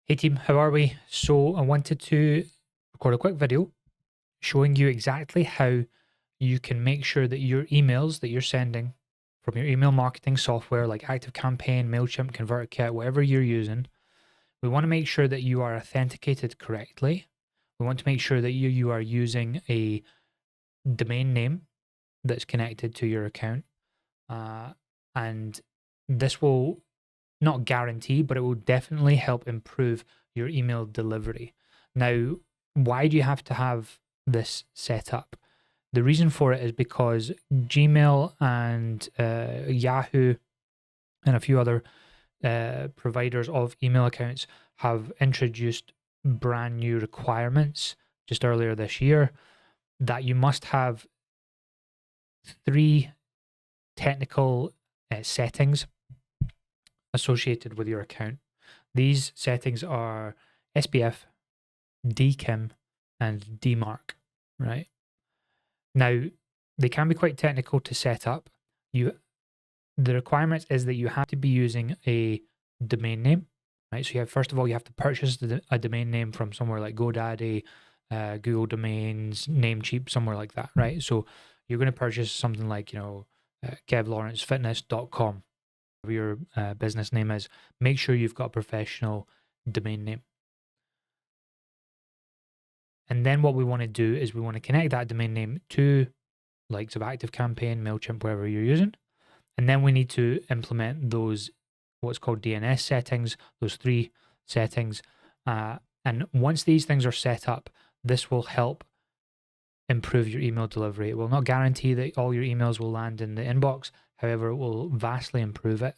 Hey team, how are we? So I wanted to record a quick video showing you exactly how you can make sure that your emails that you're sending from your email marketing software like ActiveCampaign, MailChimp, ConvertKit, whatever you're using, we want to make sure that you are authenticated correctly. We want to make sure that you are using a domain name that's connected to your account. And this will not guarantee, but it will definitely help improve your email delivery. Now, why do you have to have this set up? The reason for it is because Gmail and Yahoo and a few other providers of email accounts have introduced brand new requirements just earlier this year that you must have 3 technical settings associated with your account. These settings are SPF, DKIM, and DMARC, right? Now, they can be quite technical to set up. The requirement is that you have to be using a domain name, right? So first of all, you have to purchase a domain name from somewhere like GoDaddy, Google Domains, Namecheap, somewhere like that, right? So you're going to purchase something like, kevlawrencefitness.com. Your business name is, make sure you've got a professional domain name. And then what we want to do is we want to connect that domain name to likes of ActiveCampaign, MailChimp, wherever you're using. And then we need to implement those, what's called DNS settings, those 3 settings. And once these things are set up, this will help improve your email delivery. It will not guarantee that all your emails will land in the inbox. However, it will vastly improve it,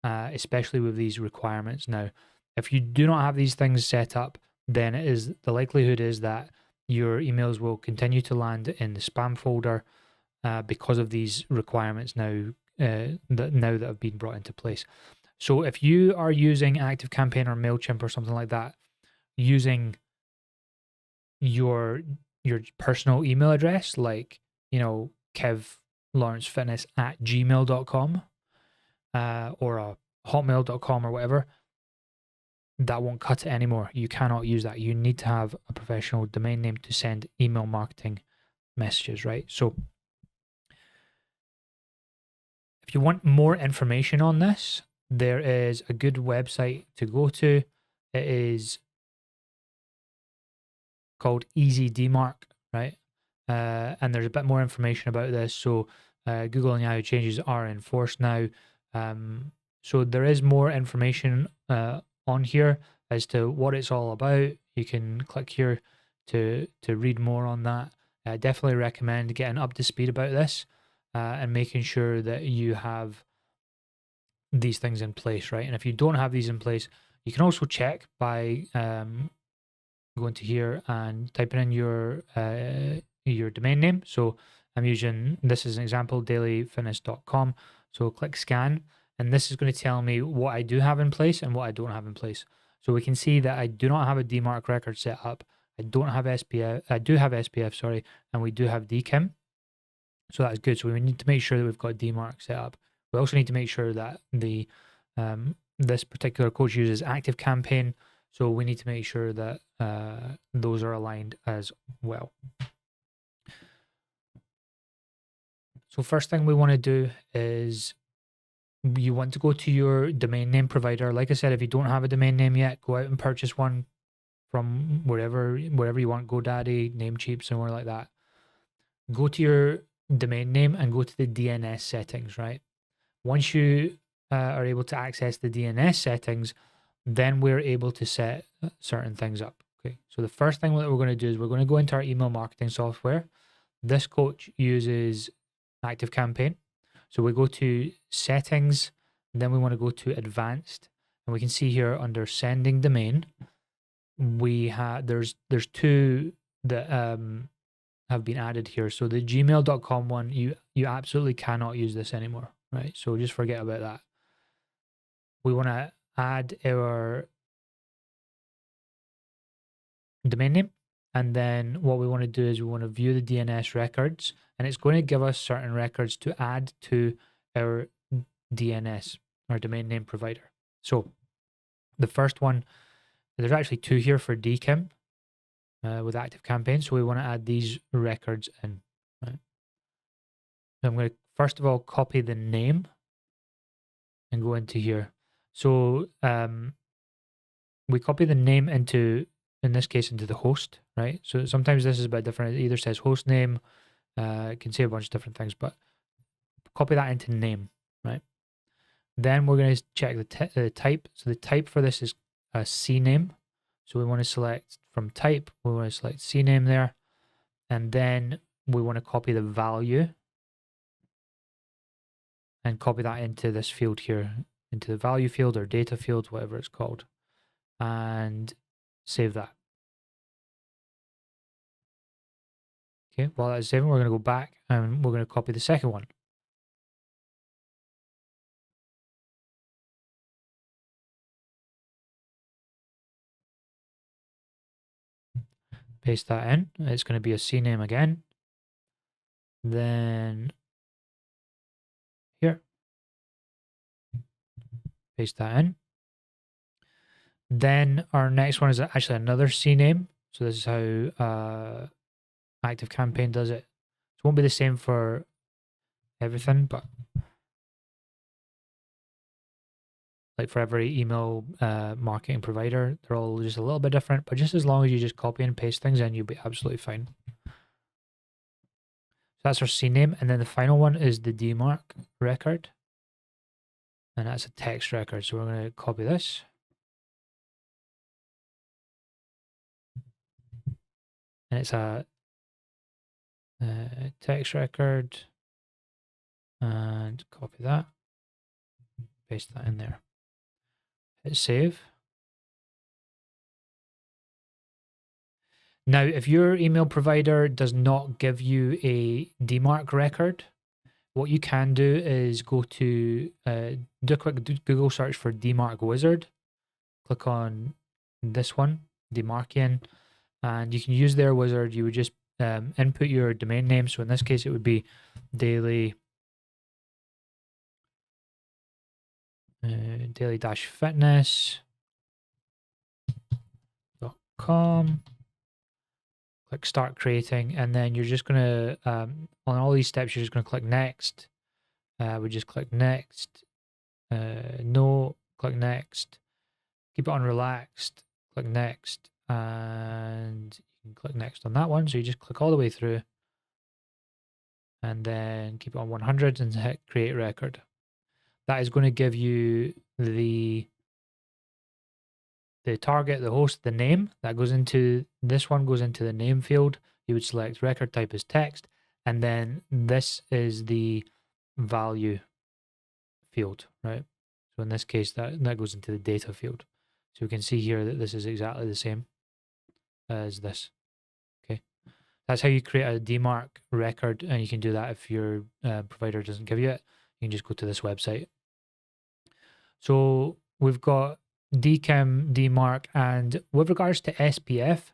especially with these requirements. Now, if you do not have these things set up, then the likelihood is that your emails will continue to land in the spam folder because of these requirements now that have been brought into place. So if you are using ActiveCampaign or MailChimp or something like that, using your personal email address, like, kevlawrencefitness@gmail.com or a hotmail.com or whatever, that won't cut it anymore. You cannot use that. You need to have a professional domain name to send email marketing messages, right? So if you want more information on this, there is a good website to go to. It is called Easy DMARC, right? And there's a bit more information about this. So Google and Yahoo changes are enforced now. So there is more information on here as to what it's all about. You can click here to read more on that. I definitely recommend getting up to speed about this and making sure that you have these things in place, right? And if you don't have these in place, you can also check by going to here and typing in your domain name. So I'm using, this is an example, dailyfitness.com. So click scan, and this is going to tell me what I do have in place and what I don't have in place. So we can see that I do not have a DMARC record set up. I don't have SPF. I do have SPF, sorry, and we do have DKIM. So that's good. So we need to make sure that we've got DMARC set up. We also need to make sure that the this particular coach uses ActiveCampaign. So we need to make sure that those are aligned as well. So first thing we want to do is you want to go to your domain name provider. Like I said, if you don't have a domain name yet, go out and purchase one from wherever you want, GoDaddy, Namecheap, somewhere like that. Go to your domain name and go to the DNS settings, right? Once you are able to access the DNS settings, then we're able to set certain things up. Okay, so the first thing that we're going to do is we're going to go into our email marketing software. This coach uses ActiveCampaign. So we go to settings, and then we want to go to advanced, and we can see here under sending domain, we have there's 2 that have been added here. So the gmail.com one, you absolutely cannot use this anymore, right? So just forget about that. We want to add our domain name, and then what we want to do is we want to view the DNS records, and it's going to give us certain records to add to our DNS, our domain name provider. So the first one There's actually 2 here for DKIM with Active Campaign, so we want to add these records in. Right? So I'm going to first of all copy the name and go into here. So we copy the name into, in this case, into the host, right? So sometimes this is a bit different. It either says host name, it can say a bunch of different things, but copy that into name, right? Then we're going to check the type. So the type for this is a CNAME. So we want to select from type, we want to select CNAME there. And then we want to copy the value and copy that into this field here, into the value field or data field, whatever it's called, and save that. Okay, while that's saving, we're going to go back and we're going to copy the second one. Paste that in. It's going to be a CNAME again. Then here, paste that in. Then our next one is actually another CNAME. So this is how Active Campaign does it. It won't be the same for everything, but like for every email marketing provider, they're all just a little bit different. But just as long as you just copy and paste things in, you'll be absolutely fine. So that's our CNAME, and then the final one is the DMARC record, and that's a text record. So we're going to copy this. And it's a text record, and copy that, paste that in there, hit save. Now, if your email provider does not give you a DMARC record, what you can do is go to, do a quick Google search for DMARC Wizard, click on this one, DMARCian, and you can use their wizard. You would just input your domain name. So in this case, it would be daily-fitness.com. Click start creating, and then you're just going to, on all these steps, you're just going to click next. We just click next. No, click next. Keep it on relaxed, click next, and you can click next on that one. So you just click all the way through, and then keep it on 100 and hit create record. That is going to give you the target, the host, the name. That goes into, this one goes into the name field. You would select record type as text, and then this is the value field, right? So in this case, that goes into the data field. So we can see here that this is exactly the same as this. Okay, that's how you create a DMARC record, and you can do that if your provider doesn't give you it. You can just go to this website. So we've got DKIM, DMARC, and with regards to SPF,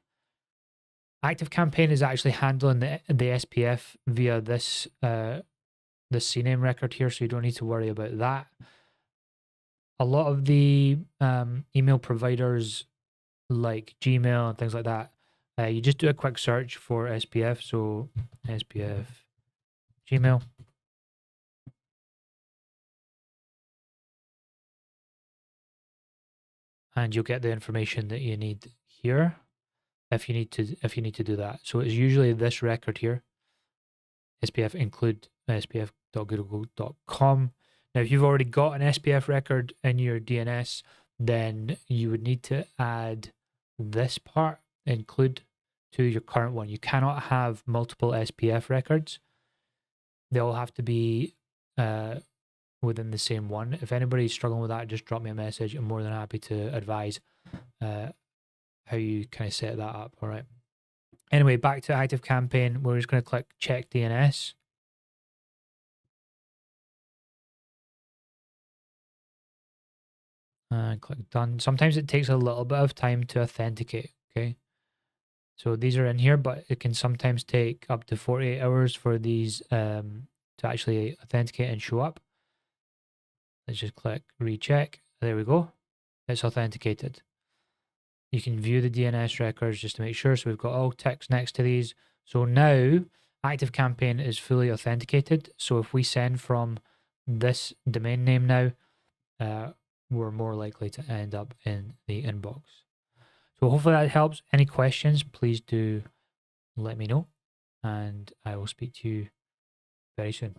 Active Campaign is actually handling the SPF via this this CNAME record here, so you don't need to worry about that. A lot of the email providers like Gmail and things like that, you just do a quick search for SPF. So SPF Gmail. And you'll get the information that you need here if you need to do that. So it's usually this record here, SPF include spf.google.com. Now, if you've already got an SPF record in your DNS, then you would need to add this part, include, to your current one. You cannot have multiple SPF records. They all have to be within the same one. If anybody's struggling with that, just drop me a message. I'm more than happy to advise how you kind of set that up. All right. Anyway, back to Active Campaign. We're just going to click check DNS. And click done. Sometimes it takes a little bit of time to authenticate. Okay. So these are in here, but it can sometimes take up to 48 hours for these to actually authenticate and show up. Let's just click recheck. There we go. It's authenticated. You can view the DNS records just to make sure. So we've got all ticks next to these. So now ActiveCampaign is fully authenticated. So if we send from this domain name now, we're more likely to end up in the inbox. So hopefully that helps. Any questions, please do let me know, and I will speak to you very soon.